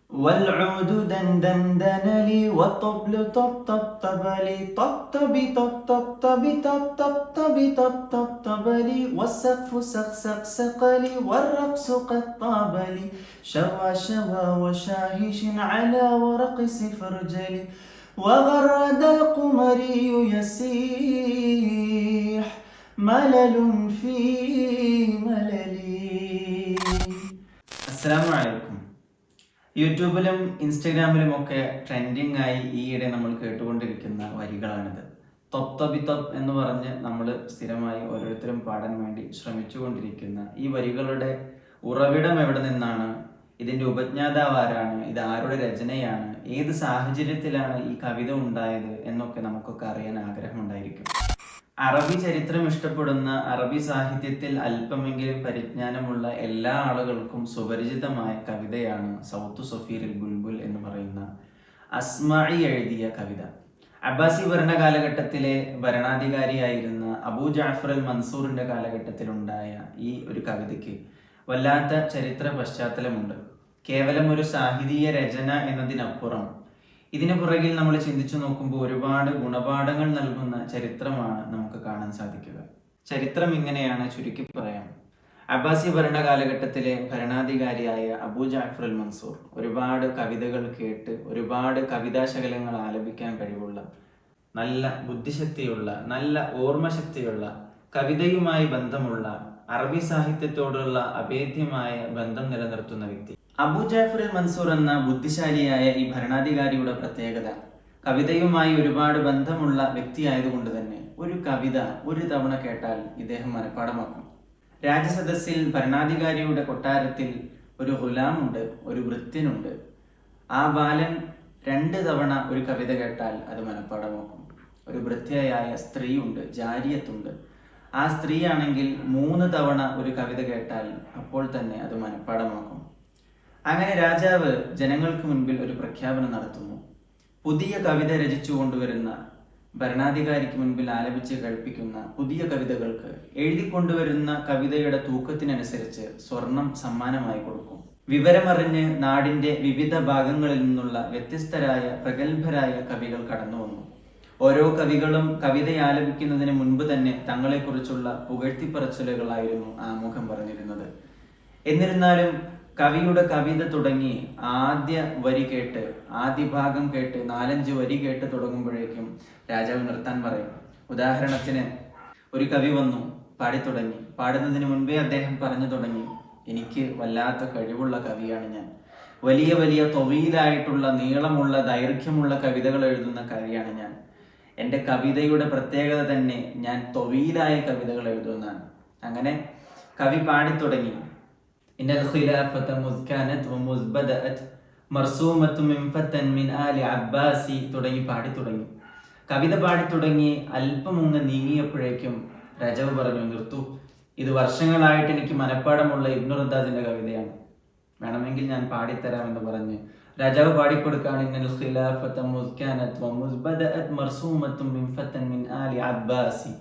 والعود دندن دنلي والطبل طب طب طبلي طب طبي طب طب طبي طب طب طبي طب طب طبلي والسقف سق سق سقلي والرقص قد طابلي شوى شوى وشاهش على ورق سفرجلي وغرد القمري يسيح ملل في مللي. السلام عليكم. യൂട്യൂബിലും ഇൻസ്റ്റഗ്രാമിലും ഒക്കെ ട്രെൻഡിങ് ആയി ഈയിടെ നമ്മൾ കേട്ടുകൊണ്ടിരിക്കുന്ന വരികളാണിത്. തൊപ് തബി തൊപ് എന്ന് പറഞ്ഞ് നമ്മൾ സ്ഥിരമായി ഓരോരുത്തരും പാടാൻ വേണ്ടി ശ്രമിച്ചുകൊണ്ടിരിക്കുന്ന ഈ വരികളുടെ ഉറവിടം എവിടെ നിന്നാണ്, ഇതിന്റെ ഉപജ്ഞാതാവ് ആരാണ്, ഇത് ആരുടെ രചനയാണ്, ഏത് സാഹചര്യത്തിലാണ് ഈ കവിത ഉണ്ടായത് എന്നൊക്കെ നമുക്കൊക്കെ അറിയാൻ ആഗ്രഹമുണ്ടായിരിക്കും. അറബി ചരിത്രം ഇഷ്ടപ്പെടുന്ന, അറബി സാഹിത്യത്തിൽ അല്പമെങ്കിലും പരിജ്ഞാനമുള്ള എല്ലാ ആളുകൾക്കും സുപരിചിതമായ കവിതയാണ് സൗത്തു സഫീരിൽ ബുൽബുൽ എന്ന് പറയുന്ന അസ്മാഇ എഴുതിയ കവിത. അബ്ബാസി ഭരണകാലഘട്ടത്തിലെ ഭരണാധികാരിയായിരുന്ന അബൂ ജഅഫർ അൽ മൻസൂറിന്റെ കാലഘട്ടത്തിലുണ്ടായ ഈ ഒരു കവിതയ്ക്ക് വല്ലാത്ത ചരിത്ര പശ്ചാത്തലമുണ്ട്. കേവലം ഒരു സാഹിതീയ രചന എന്നതിനപ്പുറം ഇതിനു പുറകിൽ നമ്മൾ ചിന്തിച്ചു നോക്കുമ്പോൾ ഒരുപാട് ഗുണപാഠങ്ങൾ നൽകുന്ന ചരിത്രമാണ് നമുക്ക് കാണാൻ സാധിക്കുക. ചരിത്രം ഇങ്ങനെയാണ്, ചുരുക്കി പറയാം. അബ്ബാസി ഭരണകാലഘട്ടത്തിലെ ഭരണാധികാരിയായ അബൂ ജഅഫർ അൽ മൻസൂർ ഒരുപാട് കവിതകൾ കേട്ട്, ഒരുപാട് കവിതാശകലങ്ങൾ ആലപിക്കാൻ കഴിവുള്ള, നല്ല ബുദ്ധിശക്തിയുള്ള, നല്ല ഓർമ്മശക്തിയുള്ള, കവിതയുമായി ബന്ധമുള്ള, അറബി സാഹിത്യത്തോടുള്ള അഭേദ്യമായ ബന്ധം നിലനിർത്തുന്ന വ്യക്തി. അബൂ ജഅഫർ അൽ മൻസൂർ എന്ന ബുദ്ധിശാലിയായ ഈ ഭരണാധികാരിയുടെ പ്രത്യേകത, കവിതയുമായി ഒരുപാട് ബന്ധമുള്ള വ്യക്തിയായതുകൊണ്ട് തന്നെ ഒരു കവിത ഒരു തവണ കേട്ടാൽ ഇദ്ദേഹം മനഃപ്പാടമാക്കും. രാജസദസ്സിൽ ഭരണാധികാരിയുടെ കൊട്ടാരത്തിൽ ഒരു ഗുലാമുണ്ട്, ഒരു ഭൃത്യനുണ്ട്. ആ ബാലൻ 2 തവണ ഒരു കവിത കേട്ടാൽ അത് മനഃപ്പാടമാക്കും. ഒരു ഭൃത്യയായ സ്ത്രീയുണ്ട്, ജാരിയത്തുണ്ട്. ആ സ്ത്രീയാണെങ്കിൽ 3 തവണ ഒരു കവിത കേട്ടാൽ അപ്പോൾ തന്നെ അത് മനഃപ്പാടമാക്കും. അങ്ങനെ രാജാവ് ജനങ്ങൾക്ക് മുൻപിൽ ഒരു പ്രഖ്യാപനം നടത്തുന്നു. പുതിയ കവിത രചിച്ചു കൊണ്ടുവരുന്ന, ഭരണാധികാരിക്ക് മുൻപിൽ ആലപിച്ച് കേൾപ്പിക്കുന്ന പുതിയ കവിതകൾക്ക് എഴുതിക്കൊണ്ടുവരുന്ന കവിതയുടെ തൂക്കത്തിനനുസരിച്ച് സ്വർണം സമ്മാനമായി കൊടുക്കും. വിവരമറിഞ്ഞ് നാടിന്റെ വിവിധ ഭാഗങ്ങളിൽ നിന്നുള്ള വ്യത്യസ്തരായ പ്രഗത്ഭരായ കവികൾ കടന്നു വന്നു. ഓരോ കവികളും കവിത ആലപിക്കുന്നതിന് മുൻപ് തന്നെ തങ്ങളെക്കുറിച്ചുള്ള പുകഴ്ത്തിപ്പറച്ചിലുകളായിരുന്നു ആമുഖം പറഞ്ഞിരുന്നത്. എന്നിരുന്നാലും കവിയുടെ കവിത തുടങ്ങി ആദ്യ വരി കേട്ട്, ആദ്യ ഭാഗം കേട്ട് 4-5 വരി കേട്ട് തുടങ്ങുമ്പോഴേക്കും രാജാവ് നിർത്താൻ പറയും. ഉദാഹരണത്തിന്, ഒരു കവി വന്നു, പാടിത്തുടങ്ങി. പാടുന്നതിന് മുൻപേ അദ്ദേഹം പറഞ്ഞു തുടങ്ങി, എനിക്ക് വല്ലാത്ത കഴിവുള്ള കവിയാണ് ഞാൻ, വലിയ വലിയ തൊവീലായിട്ടുള്ള, നീളമുള്ള, ദൈർഘ്യമുള്ള കവിതകൾ എഴുതുന്ന കവിയാണ് ഞാൻ. എൻ്റെ കവിതയുടെ പ്രത്യേകത തന്നെ ഞാൻ തൊവീലായ കവിതകൾ എഴുതുന്നതാണ്. അങ്ങനെ കവി പാടിത്തുടങ്ങി. ഇന്നൽ ഖിലാഫത മുസ്കാനത് വമുസ്ബദഅത് മർസൂമത്തു മിൻ ഫതൻ മിൻ ആലി അബ്ബാസി തുടങ്ങി പാടിത്തുടങ്ങി. കവിത പാടിത്തുടങ്ങി അല്പം ഒന്ന് നീങ്ങിയപ്പോഴേക്കും രാജാവ് പറഞ്ഞു, നിർത്തു, ഇത് വർഷങ്ങളായിട്ട് എനിക്ക് മനഃപ്പാടമുള്ള ഇബ്നു റദ്ദാദിന്റെ കവിതയാണ്, വേണമെങ്കിൽ ഞാൻ പാടിത്തരാമെന്ന് പറഞ്ഞ് രാജാവ് പാടിക്കൊടുക്കാണ്. ഇന്നൽ ഖിലാഫത മുസ്കാനത് വമുസ്ബദഅത് മർസൂമത്തു മിൻ ഫതൻ മിൻ ആലി അബ്ബാസി.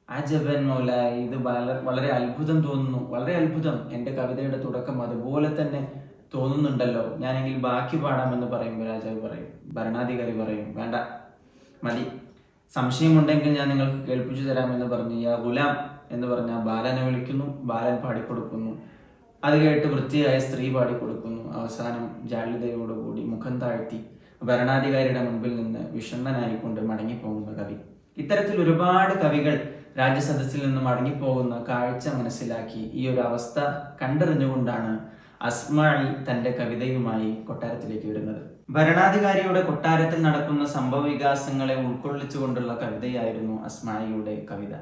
അജബൻ മൗലായി, ഇത് വളരെ അത്ഭുതം തോന്നുന്നു, വളരെ അത്ഭുതം. എൻ്റെ കവിതയുടെ തുടക്കം അതുപോലെ തന്നെ തോന്നുന്നുണ്ടല്ലോ, ഞാനെങ്കിൽ ബാക്കി പാടാമെന്ന് പറയുമ്പോൾ രാജാവ് പറയും, ഭരണാധികാരി പറയും, വേണ്ട, മതി, സംശയമുണ്ടെങ്കിൽ ഞാൻ നിങ്ങൾക്ക് കേൾപ്പിച്ചു തരാമെന്ന് പറഞ്ഞ് യാ ഗുലാം എന്ന് പറഞ്ഞ ബാലനെ വിളിക്കുന്നു. ബാലൻ പാടിക്കൊടുക്കുന്നു. അത് കേട്ട് വൃത്തിയായ സ്ത്രീ പാടിക്കൊടുക്കുന്നു. അവസാനം ജാള്യതയോടുകൂടി മുഖം താഴ്ത്തി ഭരണാധികാരിയുടെ മുൻപിൽ നിന്ന് വിഷണ്ണനായിക്കൊണ്ട് മടങ്ങിപ്പോകുന്ന കവി. ഇത്തരത്തിൽ ഒരുപാട് കവികൾ രാജസദസ്സിൽ നിന്ന് മടങ്ങിപ്പോകുന്ന കാഴ്ച മനസ്സിലാക്കി ഈ ഒരു അവസ്ഥ കണ്ടറിഞ്ഞുകൊണ്ടാണ് അസ്മാഇ തന്റെ കവിതയുമായി കൊട്ടാരത്തിലേക്ക് വരുന്നത്. ഭരണാധികാരിയുടെ കൊട്ടാരത്തിൽ നടക്കുന്ന സംഭവ വികാസങ്ങളെ ഉൾക്കൊള്ളിച്ചുകൊണ്ടുള്ള കവിതയായിരുന്നു അസ്മാഇയുടെ കവിത.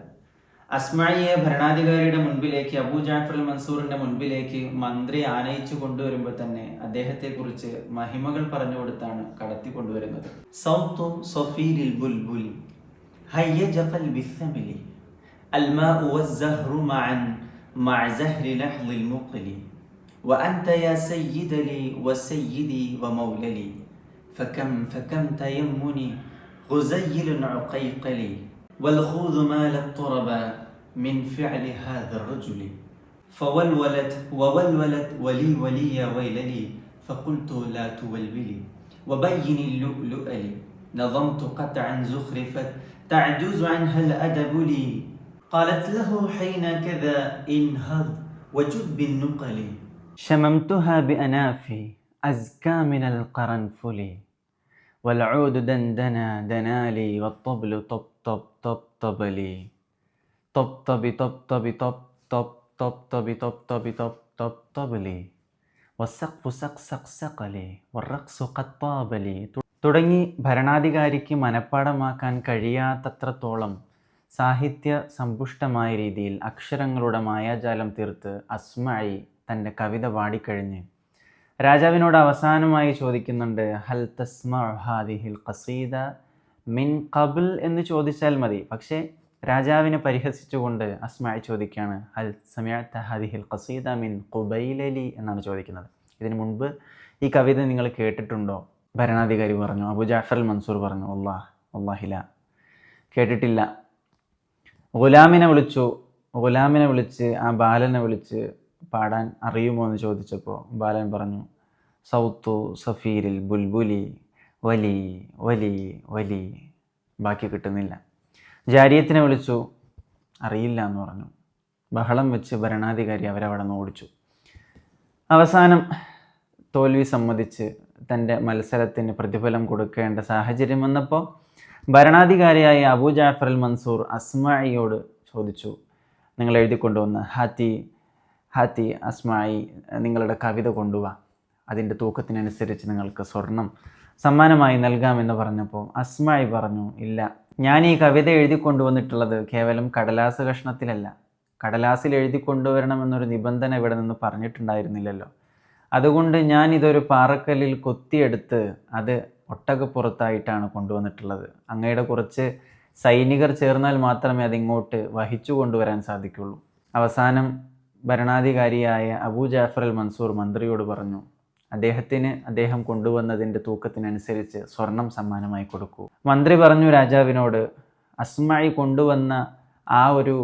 അസ്മാഇയെ ഭരണാധികാരിയുടെ മുൻപിലേക്ക്, അബൂ ജഅഫർ അൽ മൻസൂറിന്റെ മുൻപിലേക്ക് മന്ത്രി ആനയിച്ചു കൊണ്ടുവരുമ്പോൾ തന്നെ അദ്ദേഹത്തെ കുറിച്ച് മഹിമകൾ പറഞ്ഞു കൊടുത്താണ് കടത്തി കൊണ്ടുവരുന്നത്. സൗത്തു സഫീരിൽ ബുൽബുലി هيج قلبي الثمل الماء والزهر معا مع زهر لحظ المقل وأنت يا سيد لي وسيدي وموللي فكم تيمني غزيل عقيقلي والخوذ مال الطربا من فعل هذا الرجل فولولت وولولت ولي ولي ويللي فقلت لا تولولي وبين اللؤلؤ لي نظمت قطعا زخرفت تعجز عنها الأدب لي قالت له حين كذا انهض وجد بالنقل شممتها بأنافي أزكى من القرنفل والعود دندنا دنالي والطبل طب طب طب طب لي طب طب طب طب طب طب طب طب طب طب طب طب طب لي والسقف سق سق سق لي والرقص قد طاب لي തുടങ്ങി ഭരണാധികാരിക്ക് മനഃപ്പാഠമാക്കാൻ കഴിയാത്തത്രത്തോളം സാഹിത്യ സമ്പുഷ്ടമായ രീതിയിൽ അക്ഷരങ്ങളുടെ മായാജാലം തീർത്ത് അസ്മഈ തൻ്റെ കവിത പാടിക്കഴിഞ്ഞ് രാജാവിനോട് അവസാനമായി ചോദിക്കുന്നുണ്ട്, ഹൽ തസ്മഉ ഹാദിഹിൽ ഖസീദ മിൻ ഖബ്ൽ എന്ന് ചോദിച്ചാൽ മതി. പക്ഷേ രാജാവിനെ പരിഹസിച്ചുകൊണ്ട് അസ്മഈ ചോദിക്കുകയാണ്, ഹൽ സമിഅത ഹാദിഹിൽ ഖസീദ മിൻ ഖുബൈലലി എന്നാണ് ചോദിക്കുന്നത്. ഇതിനു മുൻപ് ഈ കവിത നിങ്ങൾ കേട്ടിട്ടുണ്ടോ? ഭരണാധികാരി പറഞ്ഞു. അബൂ ജഅഫർ അൽ മൻസൂർ പറഞ്ഞു, വല്ലാഹില, കേട്ടിട്ടില്ല. ഗുലാമിനെ വിളിച്ച് ആ ബാലനെ വിളിച്ച് പാടാൻ അറിയുമോ എന്ന് ചോദിച്ചപ്പോൾ ബാലൻ പറഞ്ഞു, സൗത്തു സഫീരിൽ ബുൽബുലി വലി വലി വലി. ബാക്കി കിട്ടുന്നില്ല. ജാരിയത്തിനെ വിളിച്ചു, അറിയില്ല എന്ന് പറഞ്ഞു. ബഹളം വെച്ച് ഭരണാധികാരി അവരവിടെ നിന്ന് ഓടിച്ചു. അവസാനം തോൽവി സമ്മതിച്ച് തൻ്റെ മത്സരത്തിന് പ്രതിഫലം കൊടുക്കേണ്ട സാഹചര്യം വന്നപ്പോൾ ഭരണാധികാരിയായ അബൂ ജഅഫർ അൽ മൻസൂർ അസ്മഈയോട് ചോദിച്ചു, നിങ്ങൾ എഴുതിക്കൊണ്ടുവന്ന് ഹാത്തി അസ്മഈ, നിങ്ങളുടെ കവിത കൊണ്ടുവാ, അതിൻ്റെ തൂക്കത്തിനനുസരിച്ച് നിങ്ങൾക്ക് സ്വർണം സമ്മാനമായി നൽകാമെന്ന് പറഞ്ഞപ്പോൾ അസ്മഈ പറഞ്ഞു, ഇല്ല, ഞാൻ ഈ കവിത എഴുതി കൊണ്ടുവന്നിട്ടുള്ളത് കേവലം കടലാസ് കഷ്ണത്തിലല്ല. കടലാസിൽ എഴുതി കൊണ്ടുവരണമെന്നൊരു നിബന്ധന ഇവിടെ നിന്ന് പറഞ്ഞിട്ടുണ്ടായിരുന്നില്ലല്ലോ. അതുകൊണ്ട് ഞാൻ ഇതൊരു പാറക്കല്ലിൽ കൊത്തിയെടുത്ത് അത് ഒട്ടകപ്പുറത്തായിട്ടാണ് കൊണ്ടുവന്നിട്ടുള്ളത്. അങ്ങയുടെ കുറച്ച് സൈനികർ ചേർന്നാൽ മാത്രമേ അതിങ്ങോട്ട് വഹിച്ചു കൊണ്ടുവരാൻ സാധിക്കുള്ളൂ. അവസാനം ഭരണാധികാരിയായ അബൂ ജഅഫർ അൽ മൻസൂർ മന്ത്രിയോട് പറഞ്ഞു, അദ്ദേഹം കൊണ്ടുവന്നതിൻ്റെ തൂക്കത്തിനനുസരിച്ച് സ്വർണം സമ്മാനമായി കൊടുക്കൂ. മന്ത്രി പറഞ്ഞു രാജാവിനോട്, അസ്മഈ കൊണ്ടുവന്ന ആ ഒരു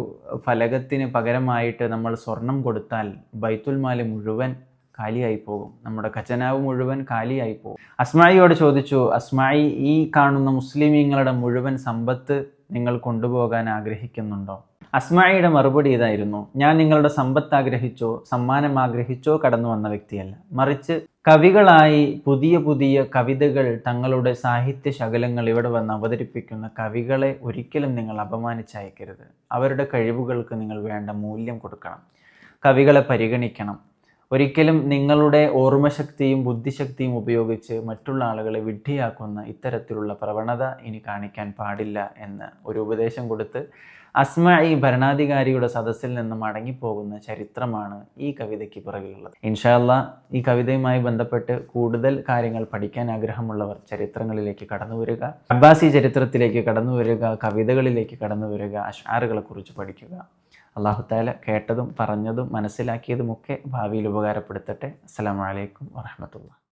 ഫലകത്തിന് പകരമായിട്ട് നമ്മൾ സ്വർണം കൊടുത്താൽ ബൈത്തുൽ മാൽ മുഴുവൻ കാലിയായി പോകും, നമ്മുടെ ഖജനാവ് മുഴുവൻ കാലിയായി പോകും. അസ്മഈയോട് ചോദിച്ചു, അസ്മഈ, ഈ കാണുന്ന മുസ്ലിമീങ്ങളുടെ മുഴുവൻ സമ്പത്ത് നിങ്ങൾ കൊണ്ടുപോകാൻ ആഗ്രഹിക്കുന്നുണ്ടോ? അസ്മഈയുടെ മറുപടി ഇതായിരുന്നു, ഞാൻ നിങ്ങളുടെ സമ്പത്ത് ആഗ്രഹിച്ചോ സമ്മാനം ആഗ്രഹിച്ചോ കടന്നു വന്ന വ്യക്തിയല്ല, മറിച്ച് കവികളായി പുതിയ പുതിയ കവിതകൾ തങ്ങളുടെ സാഹിത്യ ശകലങ്ങൾ ഇവിടെ വന്ന് അവതരിപ്പിക്കുന്ന കവികളെ ഒരിക്കലും നിങ്ങൾ അപമാനിച്ചയക്കരുത്. അവരുടെ കഴിവുകൾക്ക് നിങ്ങൾ വേണ്ട മൂല്യം കൊടുക്കണം, കവികളെ പരിഗണിക്കണം. ഒരിക്കലും നിങ്ങളുടെ ഓർമ്മശക്തിയും ബുദ്ധിശക്തിയും ഉപയോഗിച്ച് മറ്റുള്ള ആളുകളെ വിഡ്ഢിയാക്കുന്ന ഇത്തരത്തിലുള്ള പ്രവണത ഇനി കാണിക്കാൻ പാടില്ല എന്ന് ഒരു ഉപദേശം കൊടുത്ത് അസ്മഈ ഭരണാധികാരിയുടെ സദസ്സിൽ നിന്ന് മടങ്ങിപ്പോകുന്ന ചരിത്രമാണ് ഈ കവിതയ്ക്ക് പിറകിലുള്ളത്. ഇൻഷാ അല്ലാഹ് ഈ കവിതയുമായി ബന്ധപ്പെട്ട് കൂടുതൽ കാര്യങ്ങൾ പഠിക്കാൻ ആഗ്രഹമുള്ളവർ ചരിത്രങ്ങളിലേക്ക് കടന്നു വരിക, അബ്ബാസി ചരിത്രത്തിലേക്ക് കടന്നു വരിക, കവിതകളിലേക്ക് കടന്നു വരിക, അശ്ആറുകളെ കുറിച്ച് പഠിക്കുക. അല്ലാഹു തആല കേട്ടതും പറഞ്ഞതും മനസ്സിലാക്കിയതുമൊക്കെ ഭാവിയിൽ ഉപകാരപ്പെടുത്തട്ടെ. അസ്സലാമു അലൈക്കും വറഹ്മത്തുള്ളാഹി.